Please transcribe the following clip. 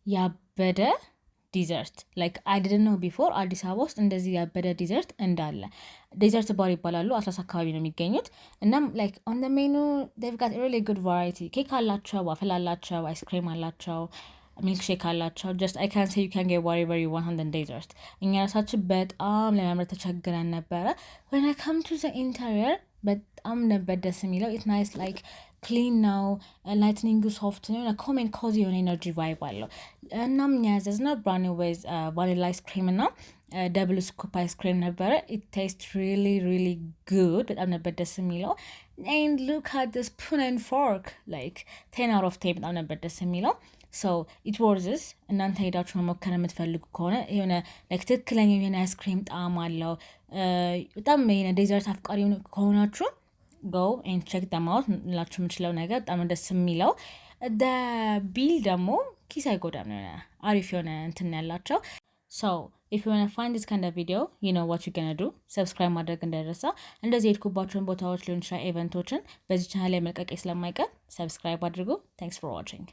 ያበደ ዲዘርት ላይክ አይ ዲድንት ኖ ቢፎር አዲስ አበባ ውስጥ እንደዚህ ያበደ ዲዘርት እንዳለ። ዴዘርት ባር ይባላሉ። አትላስ አካባቢ ነው የሚገኙት። እናም ላይክ ኦን ዘ ሜኑ ዴቭ ጋት ሪሊ ጉድ ቫራይቲ ኬክ አላቸው፣ ዋፍል አላቸው፣ አይስክሪም አላቸው፣ ሚልክ ሼክ አላቸው። ጀስት አይ ካን ሴ ዩ ካን ጌት ዋትኤቨር ዩ ዋንት ኦን ዴዘርት። እኛ ራሳችን በጣም ለመምረጥ ተቸግረን ነበረ። when I come to the interior በጣም ነበር ደስ የሚለው። ኢት ናይስ ላይክ ክሊን ነው፣ ላይትኒንጉ ሶፍት ነው፣ ኮሜን ኮዚ የሆነ ኤነርጂ ቫይብ አለው። እናም ያዘዝነው ብራኒ ዌዝ ቫኒላ አይስክሪም እና ደብል ስኩፕ አይስክሪም ነበረ። ኢት ቴስት ሪሊ ሪሊ ጉድ። በጣም ነበር ደስ የሚለው። ኤንድ ሉክ አት ዲስ ስፑን ኤንድ ፎርክ ላይክ 10 out of 10 በጣም ነበር ደስ የሚለው። ሶ ኢት ወርዝስ እናንተ ሄዳችሁ መሞከር የምትፈልጉ ከሆነ የሆነ ላይክ ትክክለኛ የሆነ አይስክሪም ጣዕም አለው። በጣም የሆነ ዴዘርት አፍቃሪ ከሆናችሁ ጎ ኤንድ ቼክ ደም አውት ላችሁ የምችለው ነገር በጣም ደስ የሚለው። ቢል ደግሞ ኪስ አይጎዳም፣ የሆነ አሪፍ የሆነ እንትን ያላቸው። ሶ if you want to find this kind of video, you know what you're gonna do. ሰብስክራይብ ማድረግ እንዳይረሳ። እንደዚህ የሄድኩባቸውን ቦታዎች ሊሆን ይችላል ኢቨንቶችን በዚህ ቻናል ላይ መልቀቅ ስለማይቀር ሰብስክራይብ አድርጉ። Thanks for watching.